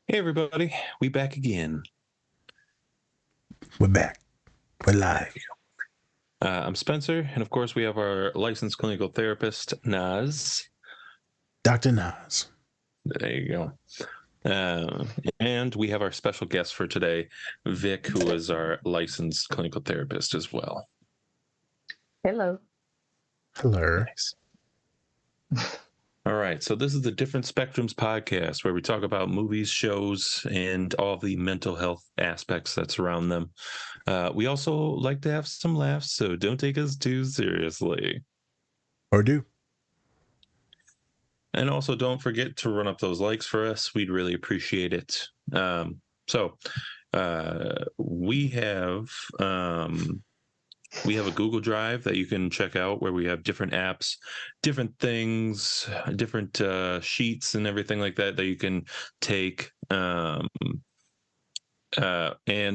Hey everybody, we back again. We're back. We're live. I'm Spencer, and of course we have our licensed clinical therapist, Naz. Dr. Nas. There you go. And we have our special guest for today, Vic, who is our licensed clinical therapist as well. Hello. Hello. Nice. All right, so this is the Different Spectrums podcast where we talk about movies, shows, and all the mental health aspects that surround them. We also like to have some laughs, so don't take us too seriously. Or do. And also don't forget to run up those likes for us. We'd really appreciate it. We have a Google Drive that you can check out where we have different apps, different things, different sheets and everything like that you can take. And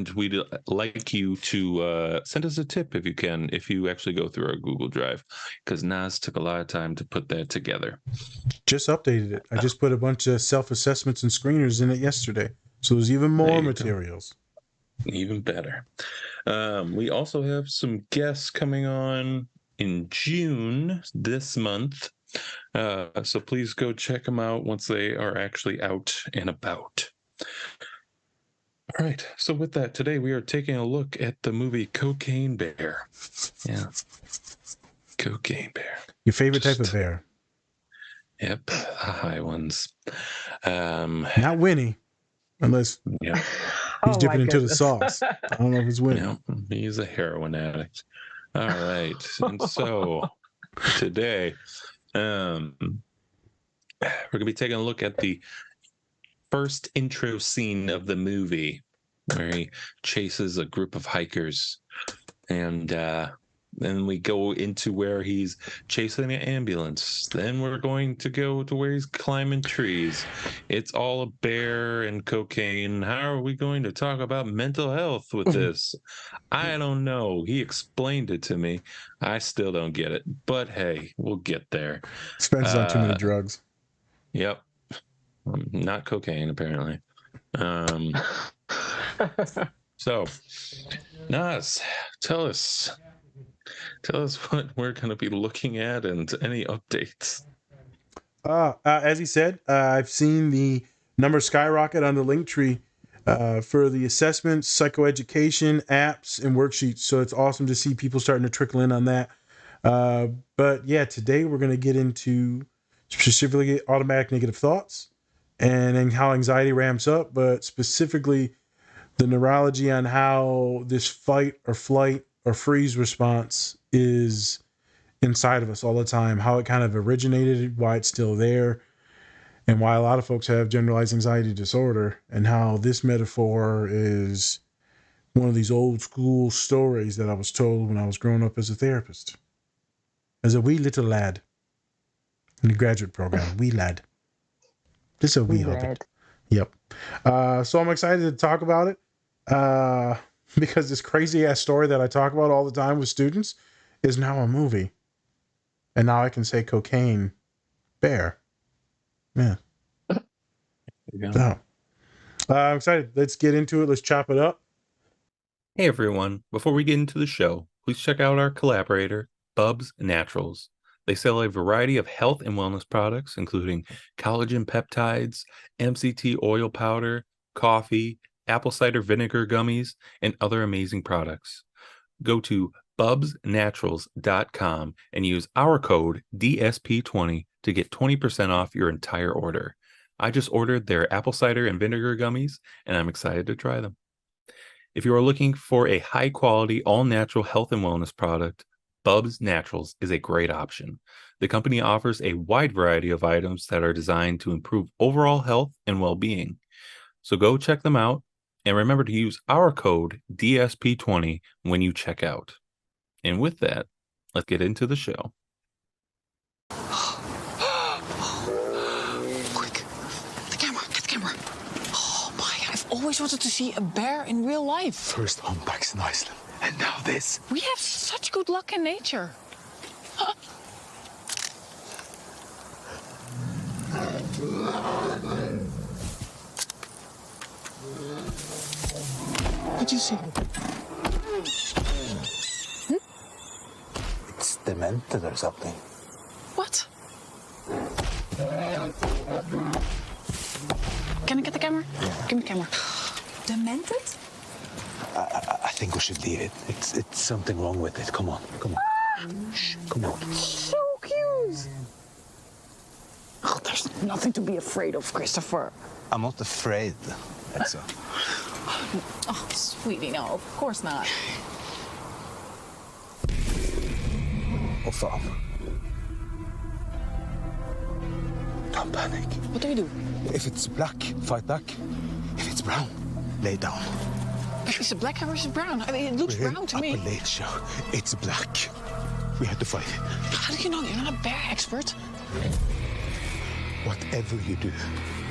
we'd like you to send us a tip if you can, if you actually go through our Google Drive, because Nas took a lot of time to put that together. Just updated it. I just put a bunch of self-assessments and screeners in it yesterday. So there's even more materials. Even better. We also have some guests coming on in June this month. So please go check them out once they are actually out and about. All right. So with that, today we are taking a look at the movie Cacaine Bear. Yeah. Cacaine Bear. Your favorite type of bear? Yep. The high ones. Not Winnie, unless he's dipping into the sauce. I don't know if it's Winnie. No, he's a heroin addict. All right. And so today, we're going to be taking a look at the first intro scene of the movie where he chases a group of hikers, and then we go into where he's chasing an ambulance. Then we're going to go to where he's climbing trees. It's all a bear and cocaine. How are we going to talk about mental health with this? I don't know. He explained it to me. I still don't get it. But hey, we'll get there. Spencer's on too many drugs. Yep. Not cocaine, apparently. So, Nas, tell us what we're going to be looking at and any updates. As he said, I've seen the number skyrocket on the Linktree for the assessments, psychoeducation, apps, and worksheets. So it's awesome to see people starting to trickle in on that. But yeah, today we're going to get into specifically automatic negative thoughts and how anxiety ramps up, but specifically the neurology on how this fight or flight or freeze response is inside of us all the time, how it kind of originated, why it's still there, and why a lot of folks have generalized anxiety disorder, and how this metaphor is one of these old school stories that I was told when I was growing up as a therapist. As a wee little lad in the graduate program, wee lad. Just a wee hobbit. Yep. So I'm excited to talk about it because this crazy ass story that I talk about all the time with students is now a movie. And now I can say Cacaine Bear. Yeah. So, I'm excited. Let's get into it. Let's chop it up. Hey everyone. Before we get into the show, please check out our collaborator, Bubs Naturals. They sell a variety of health and wellness products, including collagen peptides, MCT oil powder, coffee, apple cider vinegar gummies, and other amazing products. Go to bubsnaturals.com and use our code DSP20 to get 20% off your entire order. I just ordered their apple cider and vinegar gummies, and I'm excited to try them. If you are looking for a high-quality, all-natural health and wellness product, Bubs Naturals is a great option. The company offers a wide variety of items that are designed to improve overall health and well-being. So go check them out, and remember to use our code DSP20 when you check out. And with that, let's get into the show. Quick, the camera, get the camera. Oh my, I've always wanted to see a bear in real life. First humpbacks in Iceland, and now this. We have such good luck in nature. What'd you see? It's demented or something. What? Can I get the camera? Yeah. Give me the camera. Demented? I think we should leave it. It's something wrong with it. Come on. Shh, come on. So cute. Oh, there's nothing to be afraid of, Christopher. I'm not afraid. That's a... Oh, sweetie, no, of course not. Oh, fuck. Don't panic. What do we do? If it's black, fight back. If it's brown, lay down. Is it black or is it brown? I mean, it looks We're brown to in me. Upper Late Show. It's black. We have to fight it. How do you know? You're not a bear expert. Whatever you do,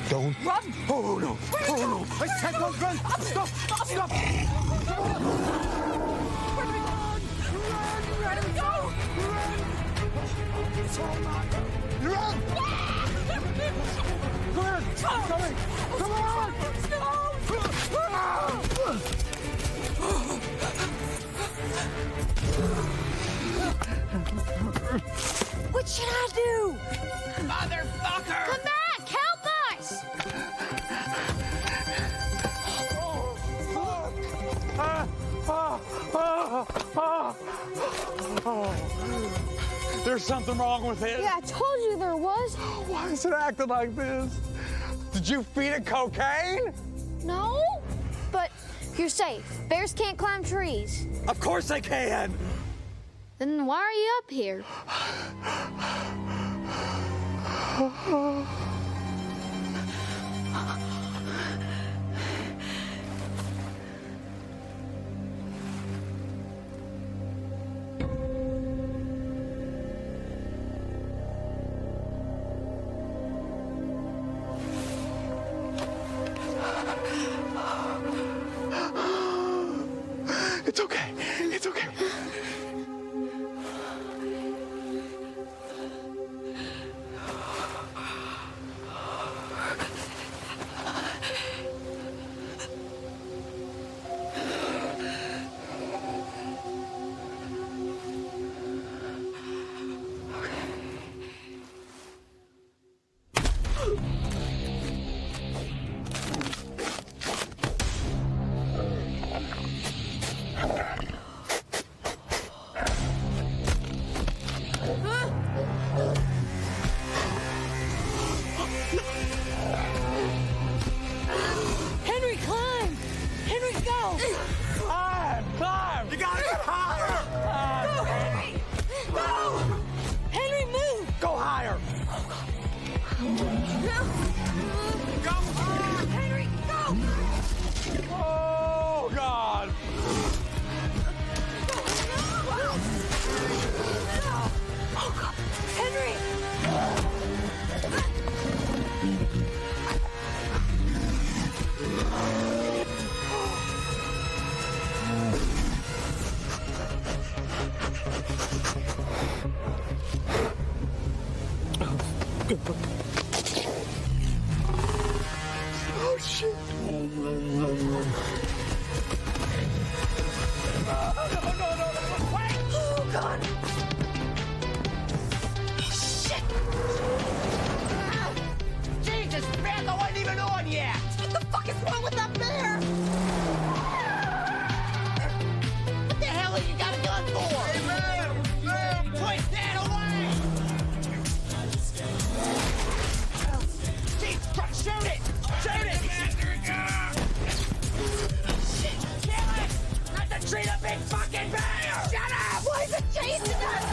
don't Run! Oh no! Oh no! I can't run! Stop! Stop! Where do we go? Where do we go? It's all mine! Run! Come on! Coming! Come on! What should I do? Motherfucker! Come back! Help us! There's something wrong with it. Yeah, I told you there was. Why is it acting like this? Did you feed it cocaine? No, but you're safe. Bears can't climb trees. Of course I can. Then why are you up here? It's okay. It's okay. Henry, climb! Henry, go! Climb! You gotta get higher! Go, Henry! Go! Henry, move! Go higher! Go! Henry, go! Oh, God! Henry! Oh, shit! Oh, God! Shit! Jesus, Panther wasn't even on yet! What the fuck is wrong with that bear? What the hell have you got a gun for? Hey, man! Put that away! Chief, shoot it! Shoot it! Shit, kill it! Not to treat a big fucking bear! Shut up! Why is it chasing us?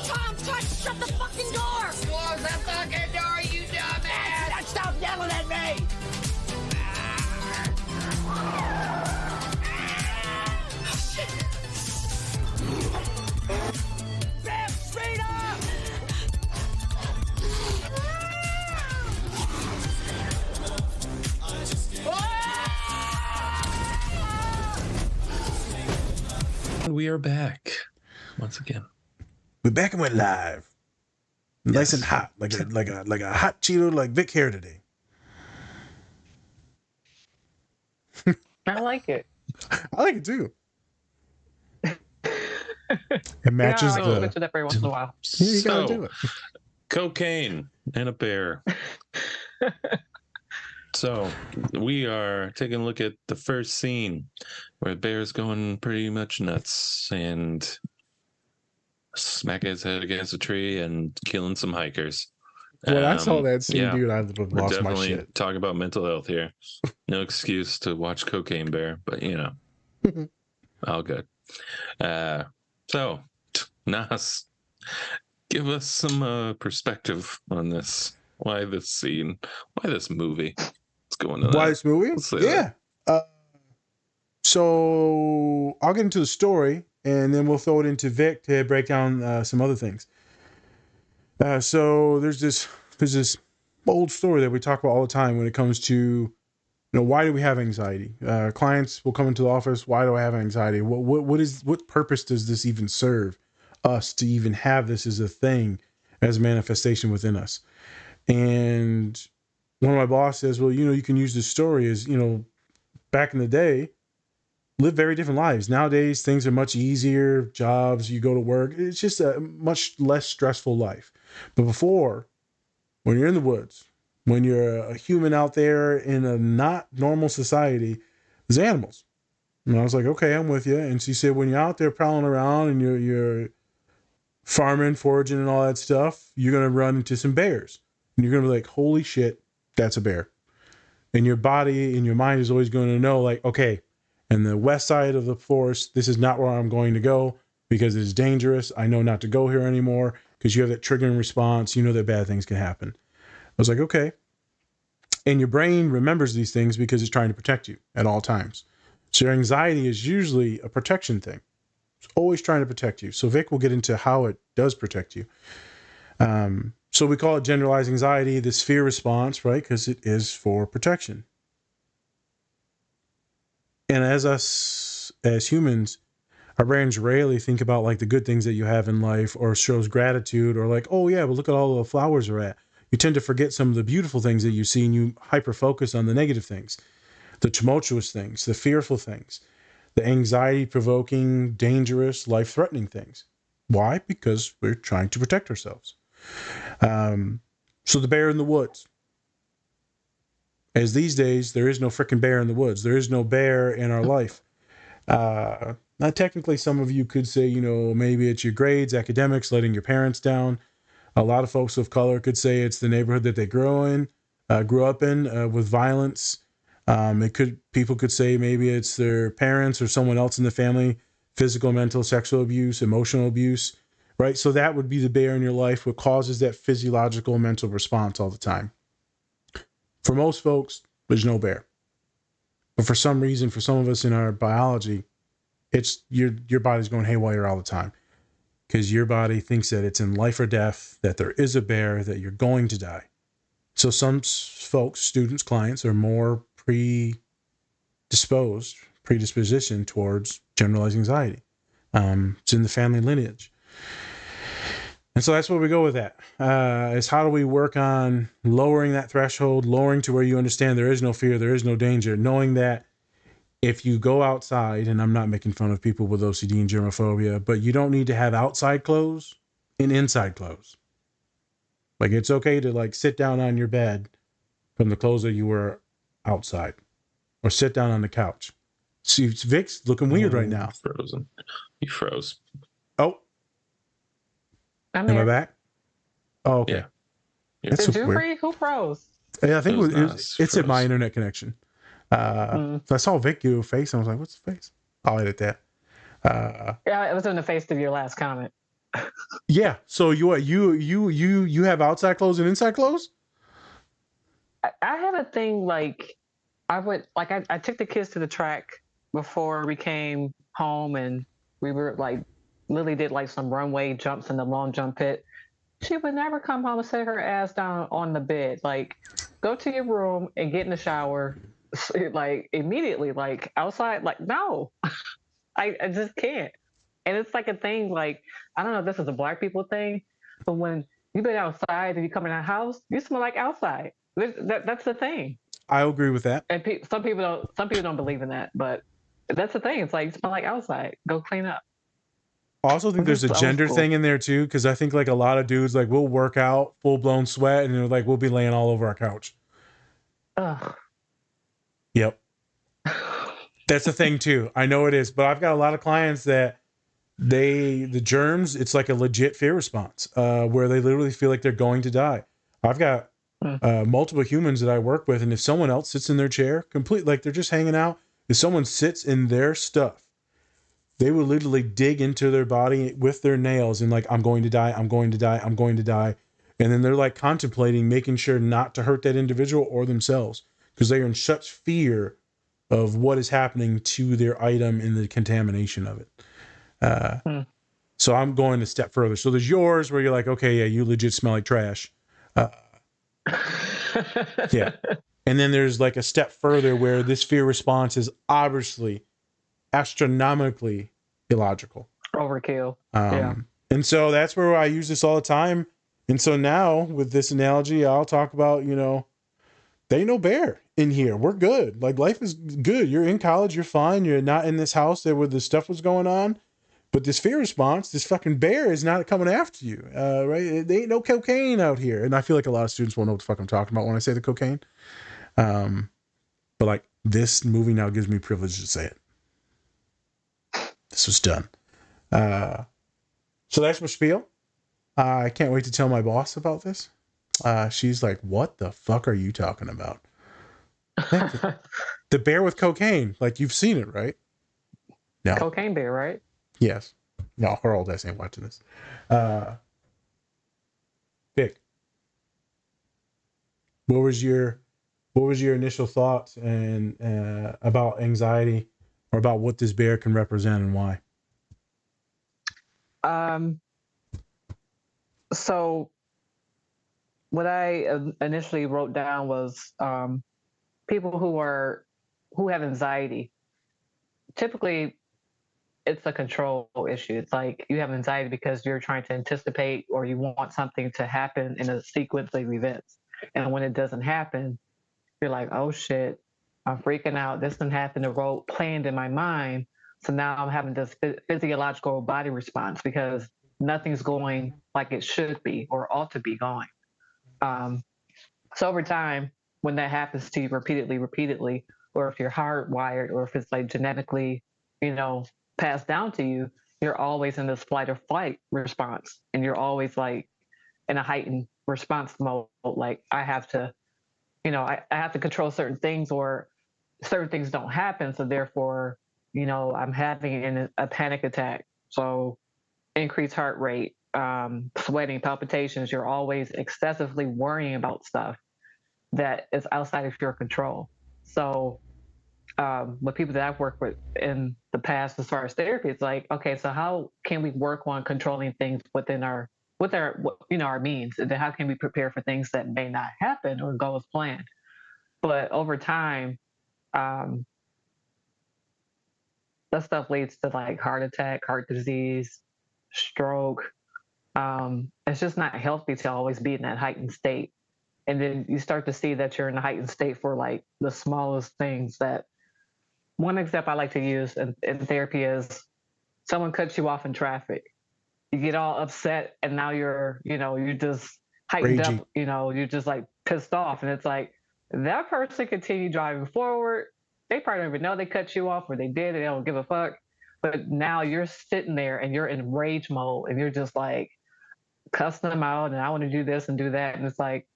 Tom, Touch, shut the fucking door! Close the fucking door, you dumbass! Stop yelling at me! Sam, speed up! We are back once again. We're back and went live. Nice Yes. and hot, like a hot Cheeto, like Vic hair today. I like it. I like it too. It matches I like to the. mix it up every once in a while. Yeah, you gotta So, do it. cocaine and a bear. So we are taking a look at the first scene where the bear's going pretty much nuts and smacking his head against a tree and killing some hikers. When I saw that scene, yeah, dude, I would have we're lost my definitely shit. talking about mental health here. No excuse to watch Cocaine Bear, but all good. So, Nas, give us some perspective on this. Why this scene? Why this movie? Let's go into Why that. this movie? Let's say Yeah. So I'll get into the story, and then we'll throw it into Vic to break down some other things. So there's this old story that we talk about all the time when it comes to, why do we have anxiety? Clients will come into the office. Why do I have anxiety? What purpose does this even serve us to even have this as a thing, as a manifestation within us? And one of my boss says, well, you can use this story as, back in the day, live very different lives. Nowadays, things are much easier. Jobs, you go to work. It's just a much less stressful life. But before, when you're in the woods, when you're a human out there in a not normal society, there's animals. And I was like, okay, I'm with you. And she said, when you're out there prowling around and you're farming, foraging, and all that stuff, you're going to run into some bears. And you're going to be like, holy shit, that's a bear. And your body and your mind is always going to know, like, okay, and the west side of the forest, this is not where I'm going to go because it is dangerous. I know not to go here anymore because you have that triggering response. You know that bad things can happen. I was like, okay. And your brain remembers these things because it's trying to protect you at all times. So your anxiety is usually a protection thing. It's always trying to protect you. So Vic will get into how it does protect you. So we call it generalized anxiety, this fear response, right? Because it is for protection. And as us, as humans, our brains rarely think about like the good things that you have in life or shows gratitude or like, oh yeah, but look at all the flowers are at. You tend to forget some of the beautiful things that you see and you hyper focus on the negative things, the tumultuous things, the fearful things, the anxiety provoking, dangerous, life threatening things. Why? Because we're trying to protect ourselves. So the bear in the woods. As these days, there is no freaking bear in the woods. There is no bear in our life. Now, technically, some of you could say, maybe it's your grades, academics, letting your parents down. A lot of folks of color could say it's the neighborhood that they grew up in with violence. People could say maybe it's their parents or someone else in the family, physical, mental, sexual abuse, emotional abuse, right? So that would be the bear in your life, what causes that physiological mental response all the time. For most folks, there's no bear. But for some reason, for some of us in our biology, it's your body's going haywire all the time because your body thinks that it's in life or death, that there is a bear, that you're going to die. So some folks, students, clients are more predisposition towards generalized anxiety. It's in the family lineage. And so that's where we go with that. Is how do we work on lowering that threshold, lowering to where you understand there is no fear, there is no danger, knowing that if you go outside, and I'm not making fun of people with OCD and germophobia, but you don't need to have outside clothes and inside clothes. Like it's okay to like sit down on your bed from the clothes that you were outside or sit down on the couch. See, Vic's looking weird right now. Frozen. He froze. Oh, I'm am I here. back? Oh, okay. Yeah. That's Did so you weird. freeze? Who froze? Yeah, I think It was it's at my froze. internet connection. So I saw Vic do a face, and I was like, "What's the face?" I'll edit that. Yeah, it was in the face of your last comment. Yeah. So you have outside clothes and inside clothes? I have a thing like I took the kids to the track before we came home, and we were like Lily did like some runway jumps in the long jump pit. She would never come home and sit her ass down on the bed. Like, go to your room and get in the shower, like immediately. Like outside, like no, I just can't. And it's like a thing. Like I don't know if this is a Black people thing, but when you've been outside and you come in the house, you smell like outside. That's the thing. I agree with that. And some people don't believe in that, but that's the thing. It's like, you smell like outside. Go clean up. I also think there's a gender thing in there too, because I think like a lot of dudes like we'll work out, full blown sweat, and they're like we'll be laying all over our couch. Ugh. Yep, that's the thing too. I know it is, but I've got a lot of clients that the germs, it's like a legit fear response, where they literally feel like they're going to die. I've got multiple humans that I work with, and if someone else sits in their chair, complete like they're just hanging out, if someone sits in their stuff, they will literally dig into their body with their nails and like, I'm going to die, I'm going to die, I'm going to die. And then they're like contemplating making sure not to hurt that individual or themselves because they are in such fear of what is happening to their item and the contamination of it. So I'm going a step further. So there's yours where you're like, okay, yeah, you legit smell like trash. Yeah. And then there's like a step further where this fear response is obviously astronomically illogical. Overkill. And so that's where I use this all the time. And so now with this analogy, I'll talk about, they ain't no bear in here. We're good. Like life is good. You're in college. You're fine. You're not in this house there where the stuff was going on. But this fear response, this fucking bear is not coming after you. Right? There ain't no cocaine out here. And I feel like a lot of students won't know what the fuck I'm talking about when I say the cocaine. But like this movie now gives me privilege to say it. This was done. So that's my spiel. I can't wait to tell my boss about this. She's like, what the fuck are you talking about? The bear with cocaine. Like, you've seen it, right? No. Cacaine Bear, right? Yes. No, her old ass ain't watching this. Vic, what was your initial thoughts and about anxiety or about what this bear can represent and why? So what I initially wrote down was people who have anxiety. Typically, it's a control issue. It's like you have anxiety because you're trying to anticipate or you want something to happen in a sequence of events. And when it doesn't happen, you're like, oh shit, I'm freaking out. This didn't happen. The role planned in my mind. So now I'm having this physiological body response because nothing's going like it should be or ought to be going. So over time, when that happens to you repeatedly, or if you're hardwired or if it's like genetically, passed down to you, you're always in this flight or flight response. And you're always like in a heightened response mode. Like I have to, I have to control certain things or certain things don't happen. So therefore, I'm having a panic attack. So increased heart rate, sweating, palpitations, you're always excessively worrying about stuff that is outside of your control. So with people that I've worked with in the past as far as therapy, it's like, okay, so how can we work on controlling things within our means? And then how can we prepare for things that may not happen or go as planned? But over time, that stuff leads to like heart attack, heart disease, stroke. It's just not healthy to always be in that heightened state. And then you start to see that you're in a heightened state for like the smallest things. That one example I like to use in therapy is someone cuts you off in traffic. You get all upset and now you're just heightened Raging. up, you're just like pissed off. And it's like that person continued driving forward. They probably don't even know they cut you off or they did, and they don't give a fuck. But now you're sitting there and you're in rage mode and you're just like cussing them out and I want to do this and do that. And it's like,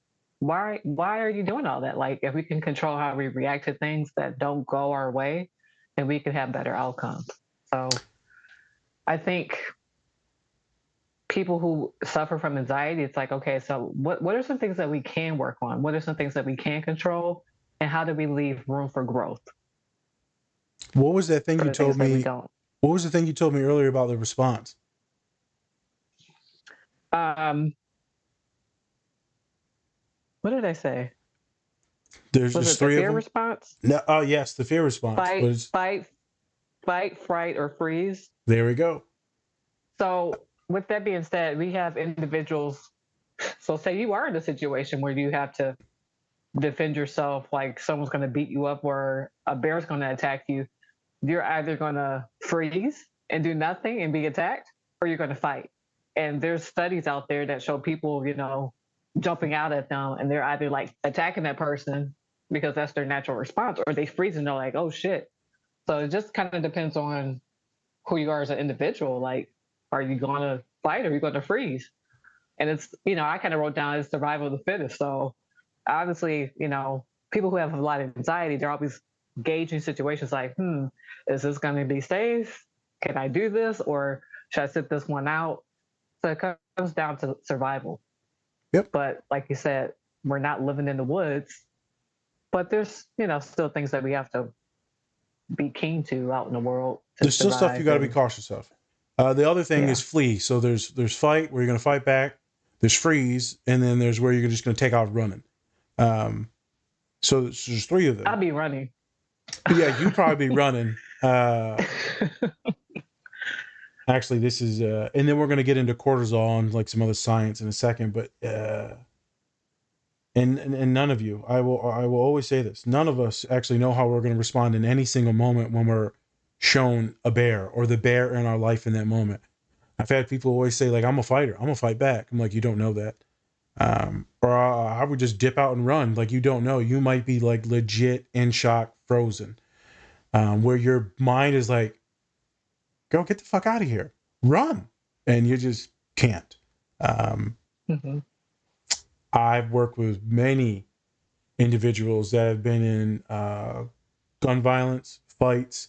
why are you doing all that? Like if we can control how we react to things that don't go our way, then we can have better outcomes. So I think people who suffer from anxiety, it's like, okay, so what are some things that we can work on? What are some things that we can control? And how do we leave room for growth? What was that thing you told me? What was the thing you told me earlier about the response? What did I say? There's Was just it the three of fear them. response? No, oh yes, the fear response. Fight, fright, or freeze. There we go. So with that being said, we have individuals. So say you are in a situation where you have to defend yourself, like someone's going to beat you up or a bear's going to attack you, you're either going to freeze and do nothing and be attacked, or you're going to fight. And there's studies out there that show people, jumping out at them, and they're either like attacking that person because that's their natural response, or they freeze and they're like, oh shit. So it just kind of depends on who you are as an individual. Like, are you going to fight or are you going to freeze? And it's, I kind of wrote down as survival of the fittest. So obviously, people who have a lot of anxiety, they're always gauging situations like, is this going to be safe? Can I do this? Or should I sit this one out? So it comes down to survival. Yep. But like you said, we're not living in the woods, but there's, still things that we have to be keen to out in the world. There's still stuff you got to be cautious of. The other thing is flee. So there's fight where you're going to fight back. There's freeze, and then there's where you're just going to take off running. So there's three of them. I'll be running. Yeah, you'd probably be running. Actually, this is, and then we're going to get into cortisol and like some other science in a second. But and none of you, I will always say this: none of us actually know how we're going to respond in any single moment when we're shown a bear or the bear in our life in that moment. I've had people always say, like, I'm a fighter, I'm gonna fight back. I'm like, you don't know that. Or I would just dip out and run. Like, you don't know. You might be like legit in shock, frozen, where your mind is like, girl, get the fuck out of here, run. And you just can't. I've worked with many individuals that have been in gun violence, fights,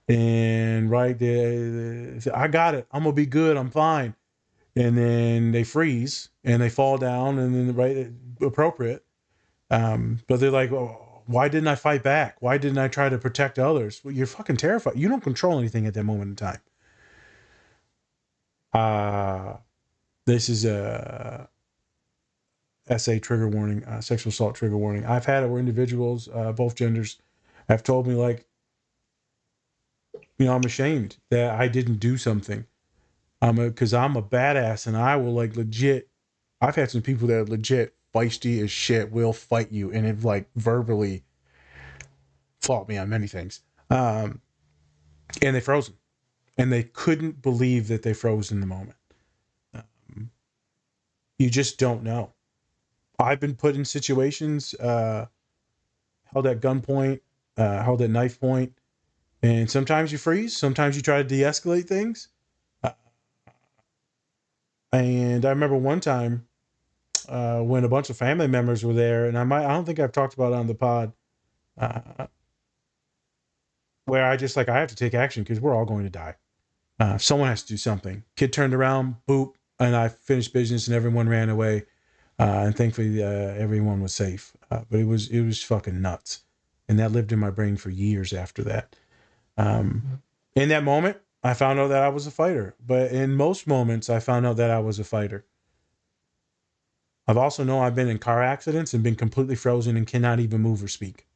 and right there, I got it. I'm gonna be good. I'm fine. And then they freeze and they fall down, and then right, appropriate. But they're like, oh, why didn't I fight back? Why didn't I try to protect others? Well, you're fucking terrified. You don't control anything at that moment in time. This is a SA trigger warning, sexual assault trigger warning. I've had it where individuals, both genders, have told me, like, I'm ashamed that I didn't do something. Because I'm a badass and I will, like, legit. I've had some people that are legit feisty as shit, will fight you, and have, like, verbally fought me on many things. And they frozen. And they couldn't believe that they froze in the moment. You just don't know. I've been put in situations, held at gunpoint, held at knife point, and sometimes you freeze, sometimes you try to de-escalate things. And I remember one time when a bunch of family members were there, and I don't think I've talked about it on the pod, where I just, like, I have to take action because we're all going to die. Someone has to do something. Kid turned around, boop, and I finished business, and everyone ran away. And thankfully, everyone was safe. But it was fucking nuts, and that lived in my brain for years after that. In that moment, I found out that I was a fighter. But in most moments, I found out that I was a fighter. I've also known I've been in car accidents and been completely frozen and cannot even move or speak.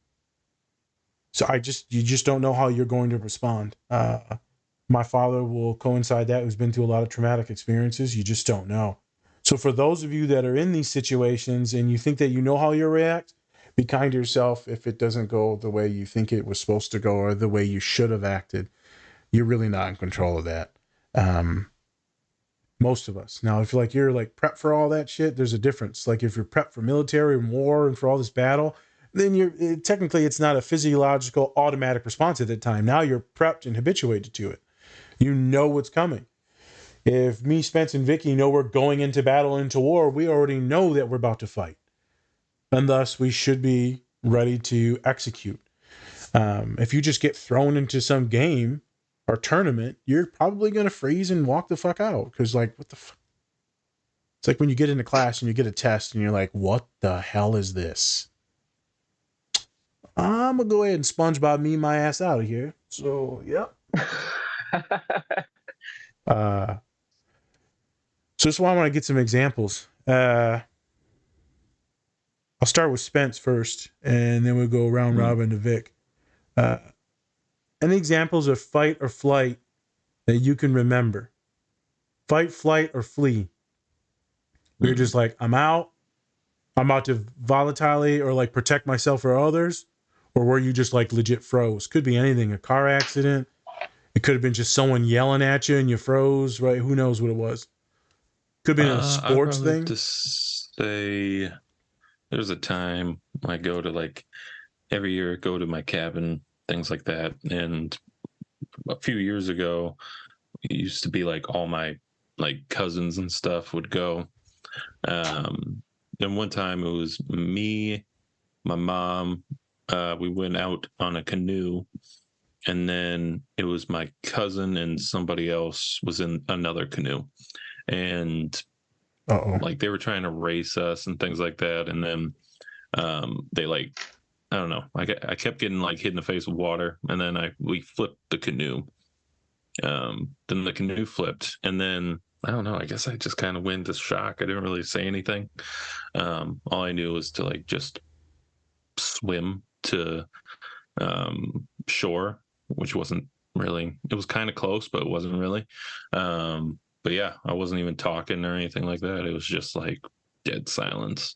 So you just don't know how you're going to respond. My father will coincide that, who's been through a lot of traumatic experiences. You just don't know. So for those of you that are in these situations and you think that you know how you'll react, be kind to yourself if it doesn't go the way you think it was supposed to go or the way you should have acted. You're really not in control of that. Most of us. Now, if you're like prepped for all that shit, there's a difference. Like, if you're prepped for military and war and for all this battle, then technically it's not a physiological automatic response at that time. Now you're prepped and habituated to it. You know what's coming. If me, Spence, and Vicky know we're going into battle, into war, we already know that we're about to fight. And thus, we should be ready to execute. If you just get thrown into some game or tournament, you're probably going to freeze and walk the fuck out. Because, like, what the fuck? It's like when you get into class and you get a test and you're like, what the hell is this? I'm going to go ahead and SpongeBob me my ass out of here. So, yep. So this is why I want to get some examples. I'll start with Spence first, and then we'll go round robin to Vic. Any examples of fight or flight that you can remember? Fight, flight, or flee. You're just like, I'm out. I'm about to volatilely or like protect myself or others, or were you just like legit froze? Could be anything, a car accident. It could have been just someone yelling at you and you froze, right? Who knows what it was? Could be a I'd sports probably have thing. to say there's a time I go to like every year, go to my cabin, things like that. And a few years ago, it used to be like all my like cousins and stuff would go. And one time it was me, my mom, we went out on a canoe, and then it was my cousin and somebody else was in another canoe. And like they were trying to race us and things like that. And then they like, I don't know, I kept getting like hit in the face with water, and then we flipped the canoe. Then the canoe flipped, and then I don't know, I guess I just kind of went into shock. I didn't really say anything. All I knew was to like just swim to shore, which wasn't really, it was kind of close, but it wasn't really. But yeah, I wasn't even talking or anything like that. It was just like dead silence.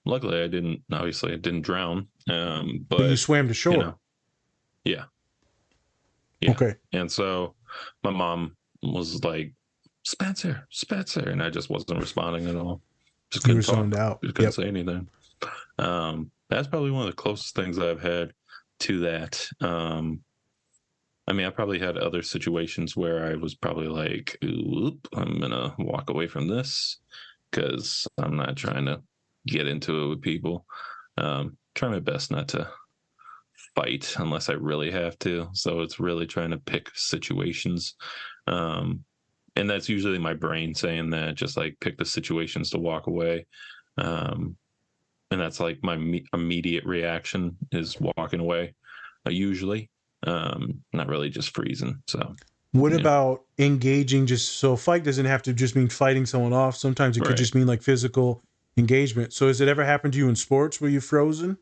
Luckily I didn't drown. But you swam to shore. You know, yeah. Okay. And so my mom was like, Spencer, and I just wasn't responding at all. Just couldn't talk. Out. Just couldn't say anything. That's probably one of the closest things I've had to that. I mean, I probably had other situations where I was probably like, oop, I'm gonna walk away from this because I'm not trying to get into it with people. Try my best not to fight unless I really have to. So it's really trying to pick situations. And that's usually my brain saying that, just like pick the situations to walk away. And that's like my immediate reaction is walking away, usually. Not really just freezing. So what about engaging? Just so fight doesn't have to just mean fighting someone off. Sometimes it could just mean like physical engagement. So has it ever happened to you in sports where you've frozen?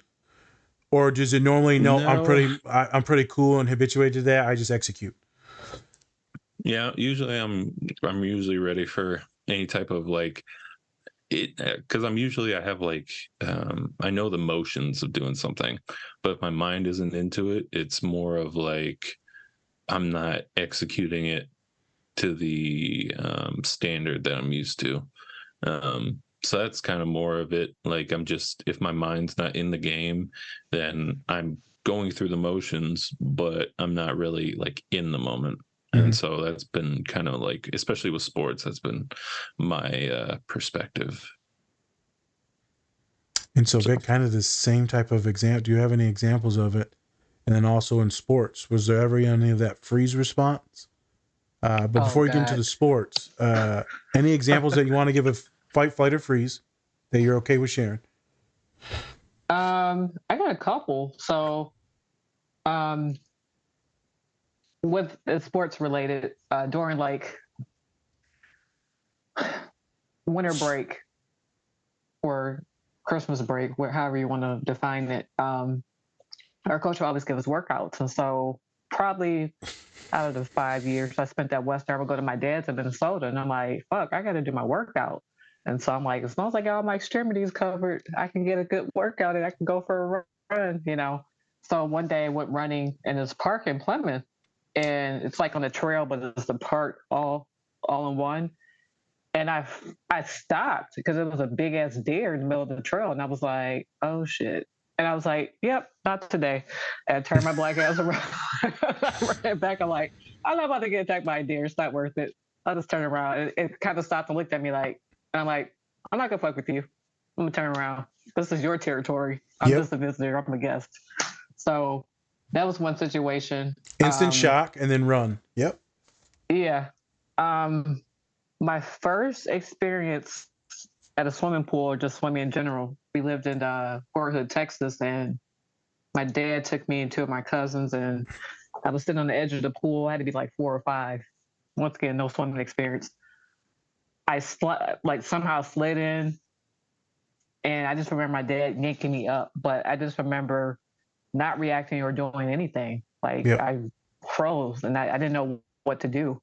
Or does it normally No. I'm pretty cool and habituated to that, I just execute? Yeah, usually I'm usually ready for any type of like it, because I have like I know the motions of doing something, but if my mind isn't into it, it's more of like I'm not executing it to the standard that I'm used to. So that's kind of more of it. Like I'm just, if my mind's not in the game, then I'm going through the motions, but I'm not really like in the moment. And so that's been kind of like, especially with sports, that's been my perspective. And so Vic, kind of the same type of example. Do you have any examples of it? And then also in sports, was there ever any of that freeze response? But before we get into the sports, any examples that you want to give of fight, flight, or freeze that you're okay with sharing? I got a couple. So, with sports related, during like winter break or Christmas break, however you want to define it, our coach will always give us workouts. And so probably out of the 5 years I spent at Western, I would go to my dad's in Minnesota, and I'm like, fuck, I got to do my workout. And so I'm like, as long as I got all my extremities covered, I can get a good workout and I can go for a run, you know? So one day I went running in this park in Plymouth, and it's like on a trail, but it's the park all in one. And I stopped because it was a big ass deer in the middle of the trail. And I was like, oh shit. And I was like, yep, not today. And I turned my black ass around. I ran back. I'm like, I'm not about to get attacked by a deer. It's not worth it. I'll just turn around. It kind of stopped and looked at me like, and I'm like, I'm not going to fuck with you. I'm going to turn around. This is your territory. I'm just a visitor. I'm a guest. So that was one situation. Instant shock and then run. Yep. Yeah. My first experience at a swimming pool, or just swimming in general, we lived in Fort Hood, Texas, and my dad took me and two of my cousins, and I was sitting on the edge of the pool. I had to be like 4 or 5. Once again, no swimming experience. I somehow slid in, and I just remember my dad yanking me up, but I just remember not reacting or doing anything. Like I froze, and I didn't know what to do.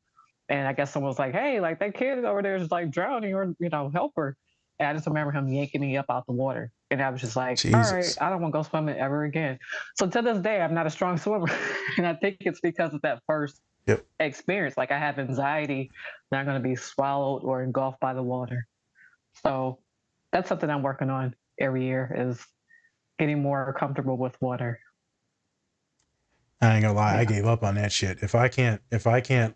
And I guess someone was like, hey, like that kid over there is like drowning, or, you know, help her. And I just remember him yanking me up out the water. And I was just like, all right, I don't want to go swimming ever again. So to this day, I'm not a strong swimmer. And I think it's because of that first experience. Like I have anxiety that I'm going to be swallowed or engulfed by the water. So that's something I'm working on every year is getting more comfortable with water. I ain't gonna lie, I gave up on that shit. If I can't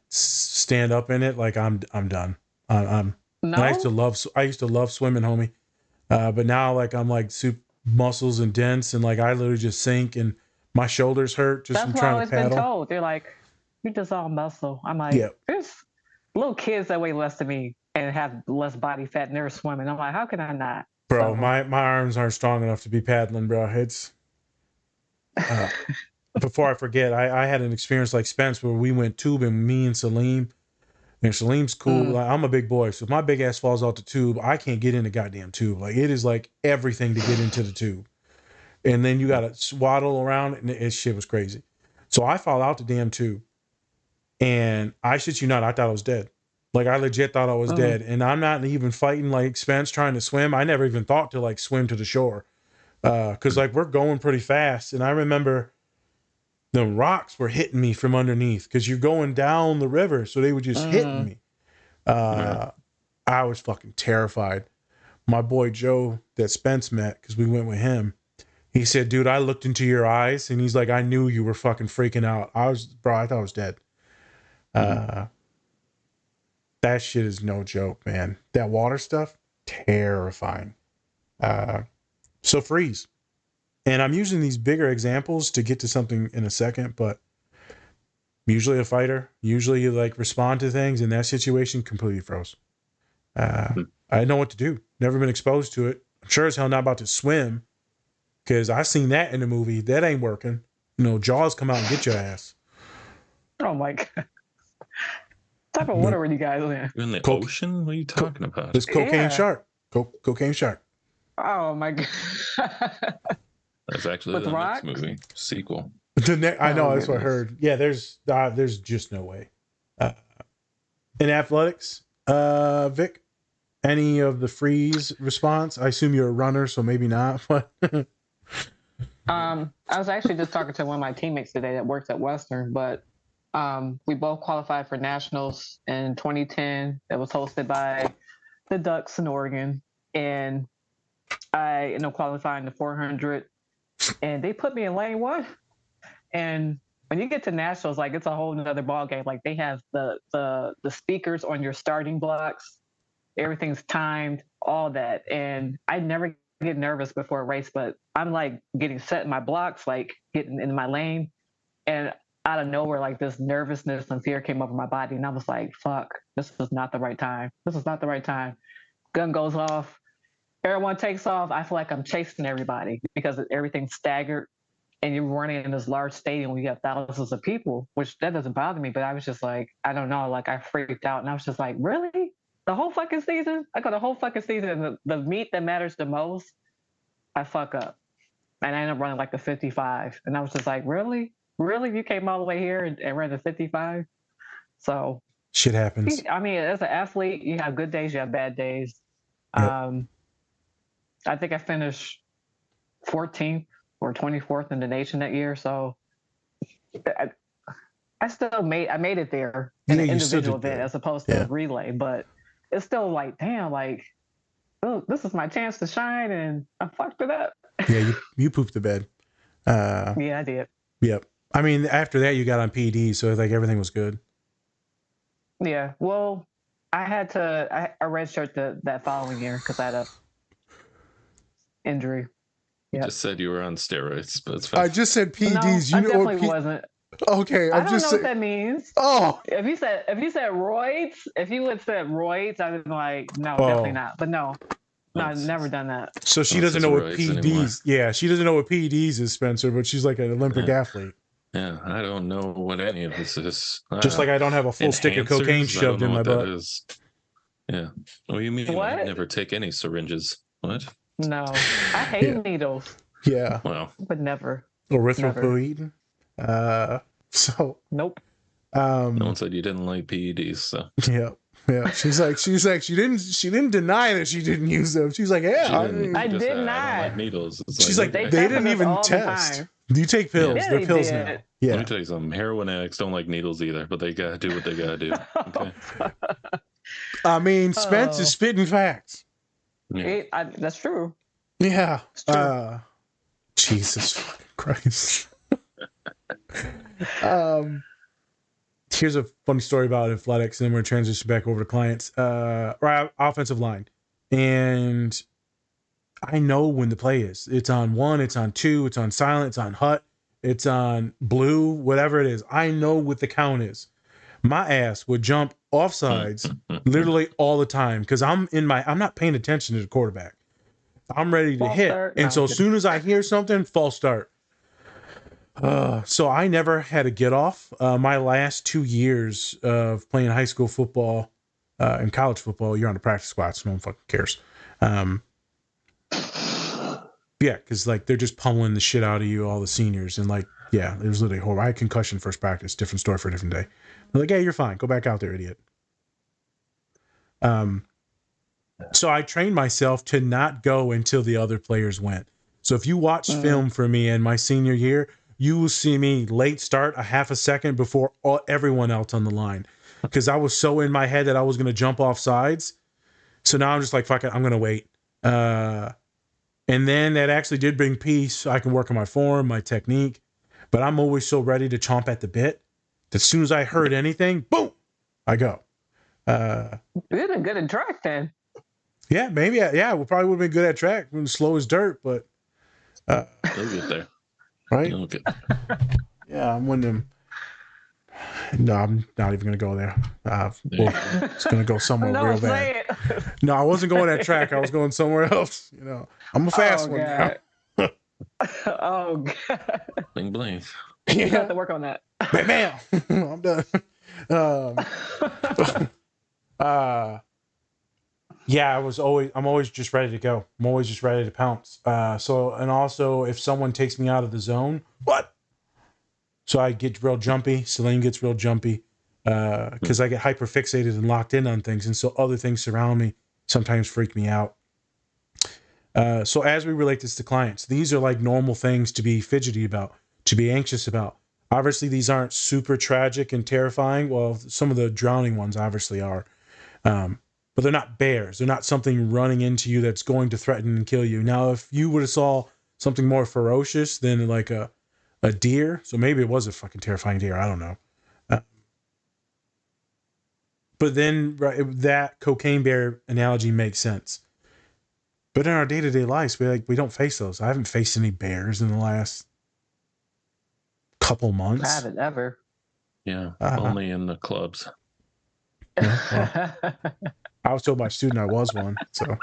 stand up in it, like I'm done. No? I used to love swimming, homie. But now like I'm like super muscles and dense, and like I literally just sink, and my shoulders hurt just That's from what I've trying always to paddle. been told. They're like, you're just all muscle. I'm like, there's little kids that weigh less than me and have less body fat, and they're swimming. I'm like, how can I not? Bro, my arms aren't strong enough to be paddling, bro. It's before I forget, I had an experience like Spence where we went tubing, me and Salim. And Salim's cool. Like, I'm a big boy, so if my big ass falls out the tube, I can't get in the goddamn tube. Like it is like everything to get into the tube, and then you gotta swaddle around, and it shit was crazy. So I fall out the damn tube, and I shit you not, I thought I was dead. Like I legit thought I was dead, and I'm not even fighting like Spence trying to swim. I never even thought to like swim to the shore, because like we're going pretty fast, and I remember the rocks were hitting me from underneath because you're going down the river, so they were just hitting me. I was fucking terrified. My boy Joe that Spence met, because we went with him, he said, dude, I looked into your eyes, and he's like, I knew you were fucking freaking out. I thought I was dead. That shit is no joke, man. That water stuff, terrifying. So freeze. And I'm using these bigger examples to get to something in a second, but usually a fighter, usually you like respond to things. In that situation, completely froze. I didn't know what to do. Never been exposed to it. I'm sure as hell not about to swim, because I seen that in the movie. That ain't working. You know, Jaws come out and get your ass. Oh my God. What type of water were you guys in? You're in the ocean? What are you talking about? It's cocaine shark. Cocaine shark. Oh my God. That's actually With the rocks? next movie sequel. I know, that's what I heard. Yeah, there's just no way. In athletics, Vic, any of the freeze response? I assume you're a runner, so maybe not. But I was actually just talking to one of my teammates today that works at Western, but we both qualified for nationals in 2010. That was hosted by the Ducks in Oregon, and I ended up qualifying the 400, and they put me in lane one. And when you get to nationals, like it's a whole nother ball game. Like they have the speakers on your starting blocks, everything's timed, all that. And I never get nervous before a race, but I'm like getting set in my blocks, like getting in my lane, and out of nowhere, like this nervousness and fear came over my body, and I was like, "Fuck, this is not the right time. This is not the right time." Gun goes off. Everyone takes off. I feel like I'm chasing everybody because everything's staggered, and you're running in this large stadium where you have thousands of people, which that doesn't bother me. But I was just like, I don't know, like I freaked out, and I was just like, really? The whole fucking season? I got the whole fucking season, and the meet that matters the most, I fuck up, and I ended up running like the 55, and I was just like, really? You came all the way here and ran the 55? So shit happens. I mean, as an athlete, you have good days, you have bad days. Yep. I think I finished 14th or 24th in the nation that year. So I still made it there in an individual event as opposed to a relay, but it's still like, damn, like, oh, this is my chance to shine, and I fucked it up. Yeah, you pooped the bed. Yeah, I did. Yep. I mean, after that, you got on PD, so like everything was good. Yeah. Well, I redshirted that following year because I had a injury. You just said you were on steroids, but it's fine. I just said PEDs. No, you I know definitely wasn't. Okay, I don't know what that means. Oh, if you said roids, if you would said roids, I'd be like, no, definitely not. But no, I've never done that. So she doesn't know what PEDs. Yeah, she doesn't know what PEDs is, Spencer, but she's like an Olympic athlete. Yeah, I don't know what any of this is. Just like I don't have a full stick of cocaine shoved in my butt. Yeah. What do you mean? What? I never take any syringes. What? No, I hate needles. Yeah. Wow. But never. Erythropoietin. So. Nope. No one said you didn't like PEDs, so. Yeah. Yeah, she's like, she didn't deny that she didn't use them. She's like, yeah, I just did said, I don't not. like needles. It's she's like, They they tell didn't us even all the test. time. Do you take pills? Yeah, They're they pills did. now. Let Yeah. me tell you something. Heroin addicts don't like needles either, but they gotta do what they gotta do. Okay. I mean, Spence is Oh. spitting facts. Yeah. That's true. Yeah. It's true. Jesus fucking Christ. Here's a funny story about athletics, and then we're going to transition back over to clients. Or offensive line. And I know when the play is. It's on 1, it's on 2, it's on silent, it's on hut, it's on blue, whatever it is. I know what the count is. My ass would jump offsides literally all the time because I'm not paying attention to the quarterback. I'm ready to False hit. start? And No, so I'm as kidding. soon as I hear something, false start. So I never had a get off. My last 2 years of playing high school football and college football, you're on the practice squad, so no one fucking cares. Yeah, because like they're just pummeling the shit out of you, all the seniors, and like, yeah, it was literally horrible. I had concussion first practice, different story for a different day. They're like, hey, you're fine. Go back out there, idiot. So I trained myself to not go until the other players went. So if you watch film for me in my senior year, you will see me late start a half a second before everyone else on the line. Because I was so in my head that I was going to jump off sides. So now I'm just like, fuck it, I'm going to wait. And then that actually did bring peace. I can work on my form, my technique. But I'm always so ready to chomp at the bit that as soon as I heard anything, boom, I go. You'd been good at track then. Yeah, maybe. Yeah, we probably would have been good at track. When slow as dirt, but They'll get there. right? They'll get there. Yeah, I'm one of them. No, I'm not even gonna go there. It's gonna go somewhere No, real say bad. it. No, I wasn't going at track. I was going somewhere else. You know, I'm a fast one now. God. Oh God. Bling bling. You have to work on that. Bam, I'm done. Yeah, I'm always just ready to go. I'm always just ready to pounce. And also if someone takes me out of the zone, what? So I get real jumpy. Celine gets real jumpy because I get hyper fixated and locked in on things. And so other things surround me sometimes freak me out. So as we relate this to clients, these are like normal things to be fidgety about, to be anxious about. Obviously, these aren't super tragic and terrifying. Well, some of the drowning ones obviously are. But they're not bears. They're not something running into you that's going to threaten and kill you. Now, if you would have saw something more ferocious than like a deer, so maybe it was a fucking terrifying deer. I don't know. But then that cocaine bear analogy makes sense. But in our day-to-day lives, we don't face those. I haven't faced any bears in the last couple months. I haven't ever. Yeah. Only in the clubs. I was told by a student I was one. So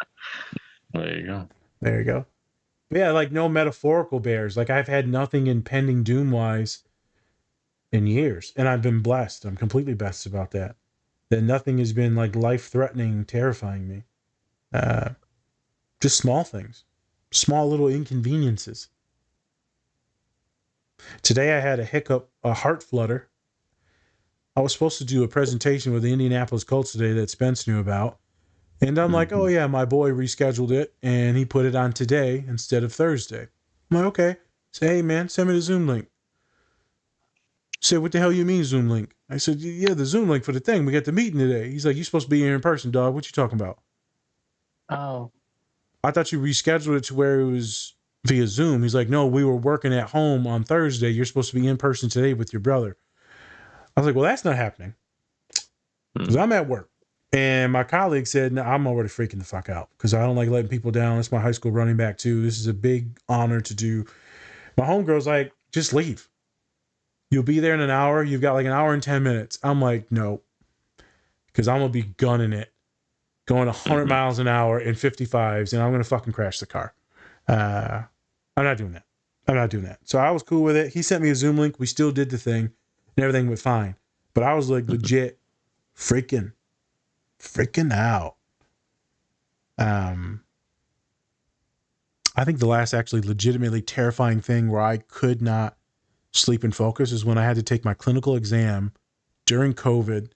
There you go. there you go. But yeah, like no metaphorical bears. Like I've had nothing impending doom-wise in years. And I've been blessed. I'm completely blessed about that. That nothing has been like life-threatening, terrifying me. Just small things. Small little inconveniences. Today I had a hiccup, a heart flutter. I was supposed to do a presentation with the Indianapolis Colts today that Spence knew about. And I'm like, oh yeah, my boy rescheduled it and he put it on today instead of Thursday. I'm like, okay. Say, hey man, send me the Zoom link. Say, what the hell you mean Zoom link? I said, yeah, the Zoom link for the thing. We got the meeting today. He's like, you're supposed to be here in person, dog. What you talking about? Oh. I thought you rescheduled it to where it was via Zoom. He's like, no, we were working at home on Thursday. You're supposed to be in person today with your brother. I was like, well, that's not happening. Because I'm at work. And my colleague said, no, I'm already freaking the fuck out because I don't like letting people down. It's my high school running back too. This is a big honor to do. My homegirl's like, just leave. You'll be there in an hour. You've got like an hour and 10 minutes. I'm like, no. Because I'm going to be gunning it. Going 100 miles an hour in 55s. And I'm going to fucking crash the car. I'm not doing that. I'm not doing that. So I was cool with it. He sent me a Zoom link. We still did the thing. And everything went fine. But I was like legit freaking out. I think the last actually legitimately terrifying thing where I could not sleep and focus is when I had to take my clinical exam during COVID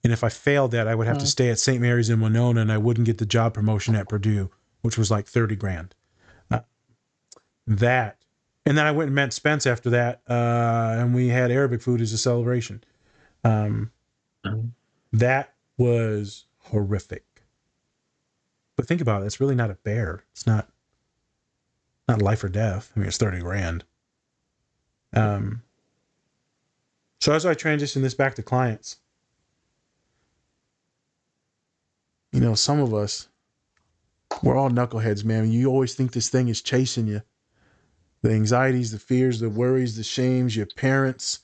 And if I failed that, I would have to stay at St. Mary's in Winona, and I wouldn't get the job promotion at Purdue, which was like 30 grand. That. And then I went and met Spence after that, and we had Arabic food as a celebration. That was horrific. But think about it. It's really not a bear. It's not life or death. I mean, it's 30 grand. So as I transition this back to clients, you know, some of us, we're all knuckleheads, man. You always think this thing is chasing you. The anxieties, the fears, the worries, the shames, your parents,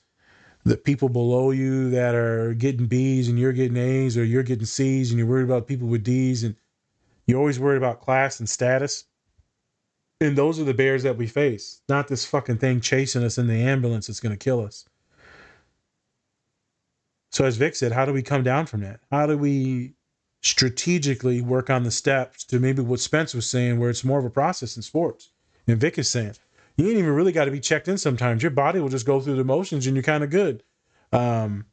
the people below you that are getting B's and you're getting A's, or you're getting C's and you're worried about people with D's, and you're always worried about class and status. And those are the bears that we face, not this fucking thing chasing us in the ambulance that's going to kill us. So as Vic said, how do we come down from that? How do we strategically work on the steps to maybe what Spence was saying, where it's more of a process in sports? And Vic is saying, you ain't even really got to be checked in sometimes. Your body will just go through the motions and you're kind of good. And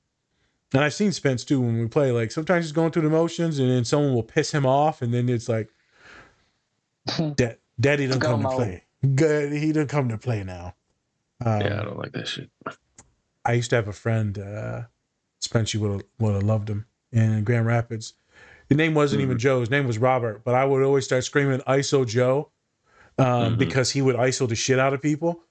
I've seen Spence too when we play. Like sometimes he's going through the motions and then someone will piss him off, and then it's like, Daddy don't come to play. Good, he didn't come to play now. Yeah, I don't like that shit. I used to have a friend, Spence, you would have loved him, in Grand Rapids. His name wasn't even Joe. His name was Robert. But I would always start screaming ISO Joe because he would ISO the shit out of people.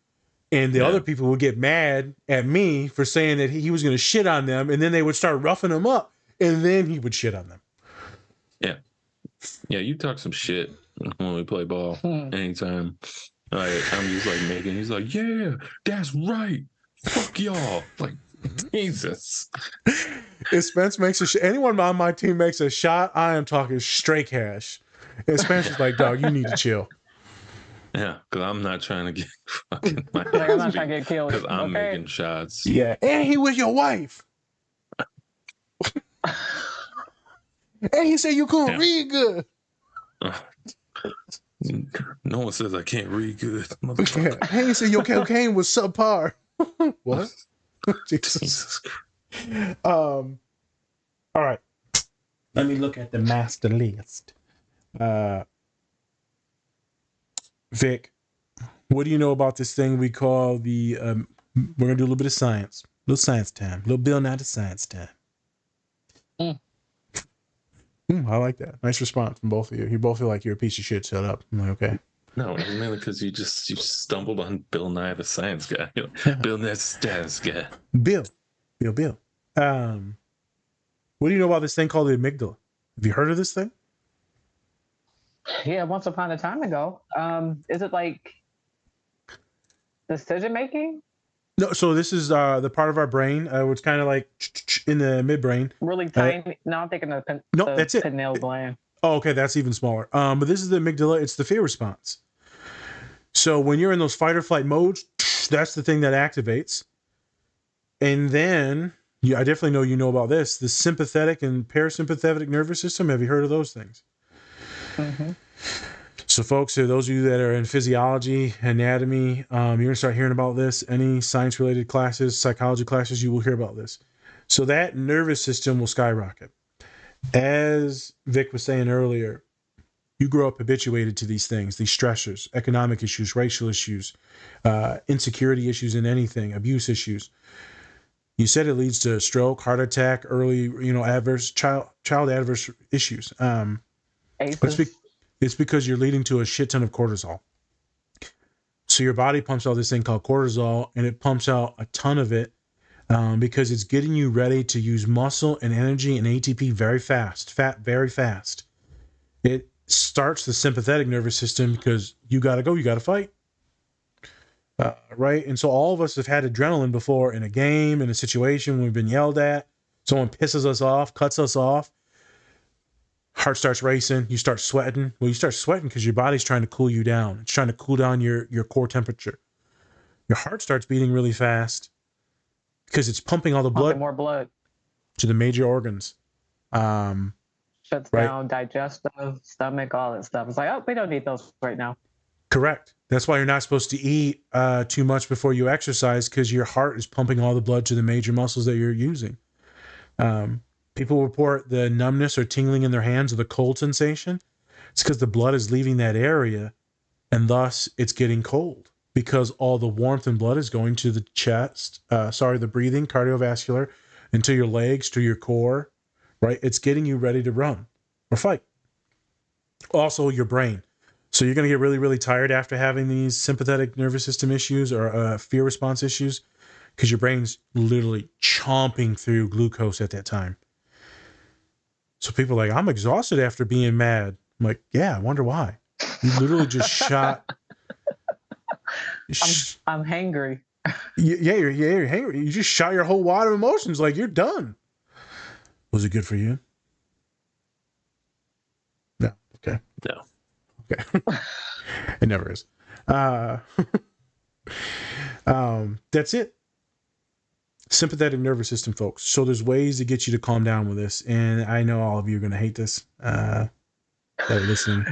And the other people would get mad at me for saying that he was going to shit on them. And then they would start roughing him up. And then he would shit on them. Yeah. Yeah, you talk some shit when we play ball anytime. I'm just like making, he's like, yeah, that's right. Fuck y'all. Like, Jesus. If Spence makes a shot, anyone on my team makes a shot, I am talking straight cash. And Spence is like, dog, you need to chill. Yeah, because I'm not trying to get fucking my Like, I'm not trying to get killed. because I'm making shots. Yeah, and he was your wife. And he said you couldn't read good. No one says I can't read good, motherfucker. Yeah. And he said your cocaine was subpar. What? Jesus. All right. Let me look at the master list. Vic, what do you know about this thing we call the we're gonna do a little bit of science. A little science time. A little Bill Nye to science time. I like that. Nice response from both of you. You both feel like you're a piece of shit. Shut up. I'm like, okay. No, it's mainly because you stumbled on Bill Nye the Science Guy. Bill Nye the Science Guy. Bill. What do you know about this thing called the amygdala? Have you heard of this thing? Yeah, once upon a time ago. Is it like decision making? No, so this is the part of our brain. It's kind of like in the midbrain. Really tiny. No, I'm thinking of that's it. pineal gland. Oh, okay, that's even smaller. But this is the amygdala. It's the fear response. So when you're in those fight or flight modes, that's the thing that activates. And then, I definitely know you know about this, the sympathetic and parasympathetic nervous system. Have you heard of those things? Mm-hmm. So folks, those of you that are in physiology, anatomy, you're going to start hearing about this. Any science-related classes, psychology classes, you will hear about this. So that nervous system will skyrocket. As Vic was saying earlier, you grow up habituated to these things, these stressors, economic issues, racial issues, insecurity issues in anything, abuse issues. You said it leads to stroke, heart attack, early, adverse child adverse issues. It's because you're leading to a shit ton of cortisol. So your body pumps out this thing called cortisol, and it pumps out a ton of it because it's getting you ready to use muscle and energy and ATP very fast, very fast. It starts the sympathetic nervous system because you got to go, you got to fight. Right? And so all of us have had adrenaline before in a game, in a situation when we've been yelled at, someone pisses us off, cuts us off. Heart starts racing. You start sweating. Well, you start sweating because your body's trying to cool you down. It's trying to cool down your core temperature. Your heart starts beating really fast because it's pumping all the more blood to the major organs. Shuts down digestive, stomach, all that stuff. It's like, oh, we don't need those right now. Correct. That's why you're not supposed to eat too much before you exercise, because your heart is pumping all the blood to the major muscles that you're using. People report the numbness or tingling in their hands or the cold sensation. It's because the blood is leaving that area and thus it's getting cold because all the warmth and blood is going to the chest, the breathing, cardiovascular, into your legs, to your core, right? It's getting you ready to run or fight. Also, your brain. So you're going to get really, really tired after having these sympathetic nervous system issues or fear response issues because your brain's literally chomping through glucose at that time. So people are like, I'm exhausted after being mad. I'm like, yeah, I wonder why. You literally just shot. I'm hangry. You're hangry. You just shot your whole wad of emotions. Like, you're done. Was it good for you? No. Okay. No. Okay. It never is. That's it. Sympathetic nervous system, folks. So there's ways to get you to calm down with this, and I know all of you are going to hate this that are listening,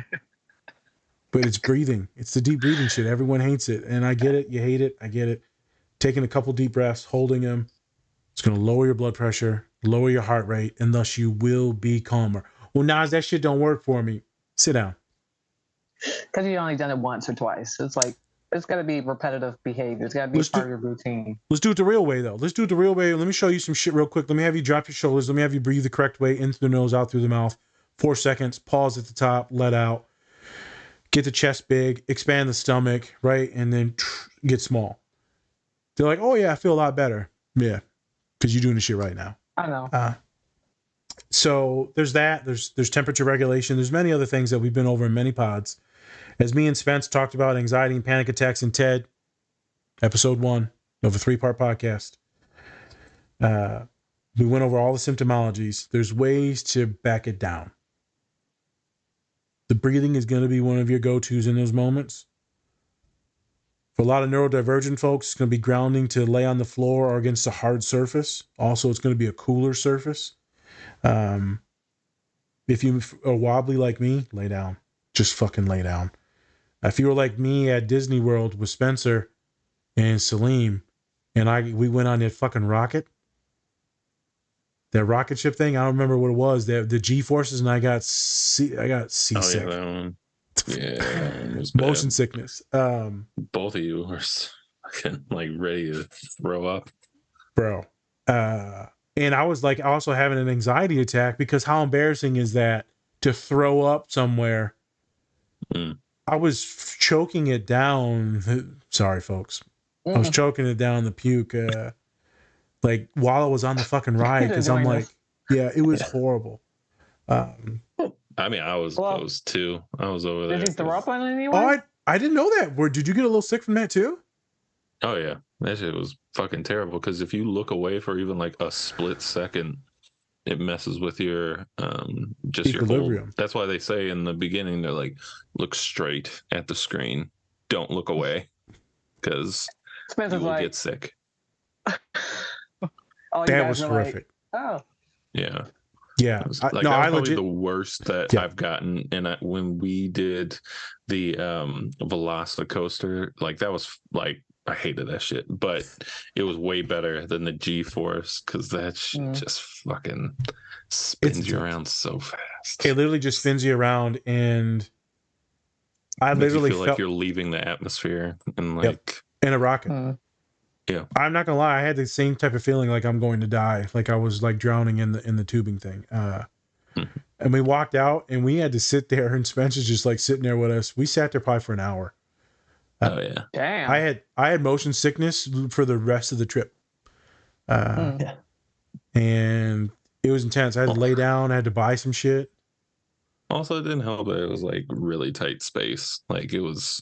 but it's breathing. It's the deep breathing shit. Everyone hates it, and I get it. You hate it. I get it. Taking a couple deep breaths, holding them, it's going to lower your blood pressure, lower your heart rate, and thus you will be calmer. Well, Nas, that shit don't work for me. Sit down. Because you've only done it once or twice. It's like, it's got to be repetitive behavior. It's got to be part of your routine. Let's do it the real way, though. Let's do it the real way. Let me show you some shit real quick. Let me have you drop your shoulders. Let me have you breathe the correct way, in through the nose, out through the mouth. 4 seconds. Pause at the top. Let out. Get the chest big. Expand the stomach, right? And then get small. They're like, oh, yeah, I feel a lot better. Yeah, because you're doing the shit right now. I know. So there's that. There's temperature regulation. There's many other things that we've been over in many pods. As me and Spence talked about anxiety and panic attacks in TED, episode 1 of a 3-part podcast. We went over all the symptomologies. There's ways to back it down. The breathing is going to be one of your go-tos in those moments. For a lot of neurodivergent folks, it's going to be grounding to lay on the floor or against a hard surface. Also, it's going to be a cooler surface. If you are wobbly like me, lay down. Just fucking lay down. If you were like me at Disney World with Spencer and Salim, and we went on that fucking rocket, that rocket ship thing, I don't remember what it was. The G forces, and I got seasick. Oh, yeah, that one. Yeah, that one was bad. Motion sickness. Both of you were fucking like ready to throw up, bro. And I was like also having an anxiety attack because how embarrassing is that to throw up somewhere? I was choking it down. Sorry, folks. I was choking it down the puke, like while I was on the fucking ride, because I'm like, yeah, it was horrible. I mean, I was close too. I was over there. Did you throw up on anyone? Oh, I didn't know that. Did you get a little sick from that too? Oh yeah, that shit was fucking terrible. Because if you look away for even like a split second, it messes with your just equilibrium. Your whole. That's why they say in the beginning they're like, look straight at the screen, don't look away, because you will get sick. That was horrific. Like, yeah. Yeah, that was probably the worst that I've gotten. And when we did the Velocicoaster, like that was like, I hated that shit, but it was way better than the G-Force because that shit just fucking spins you around so fast. It literally just spins you around, and I literally feel like you're leaving the atmosphere and like in a rocket. Yeah, I'm not gonna lie, I had the same type of feeling like I'm going to die, like I was like drowning in the tubing thing. And we walked out, and we had to sit there, and Spencer's just like sitting there with us. We sat there probably for an hour. Oh yeah, damn. I had motion sickness for the rest of the trip, and it was intense. I had to lay down. I had to buy some shit. Also, it didn't help that it was like really tight space. Like it was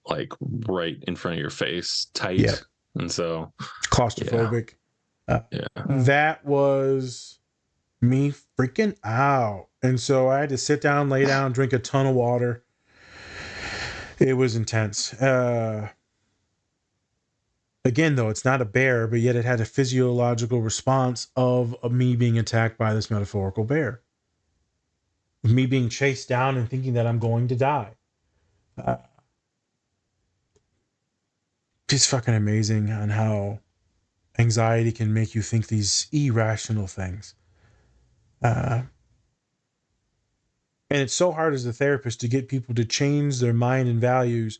like right in front of your face, tight, and so claustrophobic. That was me freaking out, and so I had to sit down, lay down, drink a ton of water. It was intense. Again, though, it's not a bear, but yet it had a physiological response of me being attacked by this metaphorical bear. Me being chased down and thinking that I'm going to die. It's fucking amazing on how anxiety can make you think these irrational things. And it's so hard as a therapist to get people to change their mind and values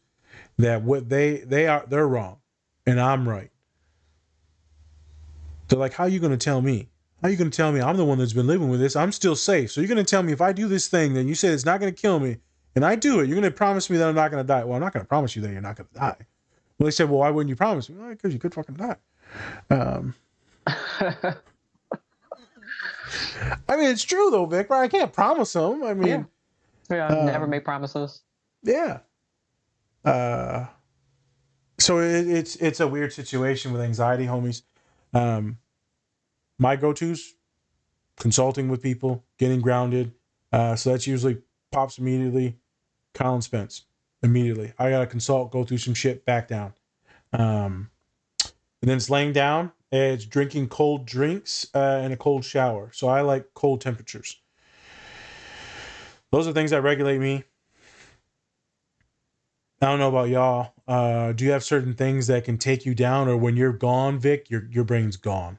that what they're wrong and I'm right. They're like, how are you going to tell me? How are you going to tell me I'm the one that's been living with this? I'm still safe. So you're going to tell me if I do this thing, then you say it's not going to kill me, and I do it, you're going to promise me that I'm not going to die. Well, I'm not going to promise you that you're not going to die. Well, they said, well, why wouldn't you promise me? Well, because you could fucking die. I mean, it's true though, Vic. Right? I can't promise them. I mean, never make promises. Yeah. So it's a weird situation with anxiety, homies. My go-tos: consulting with people, getting grounded. So that's usually pops immediately. Colin Spence immediately. I gotta consult, go through some shit, back down. And then it's laying down. It's drinking cold drinks and a cold shower. So I like cold temperatures. Those are things that regulate me. I don't know about y'all. Do you have certain things that can take you down, or when you're gone, Vic, your brain's gone?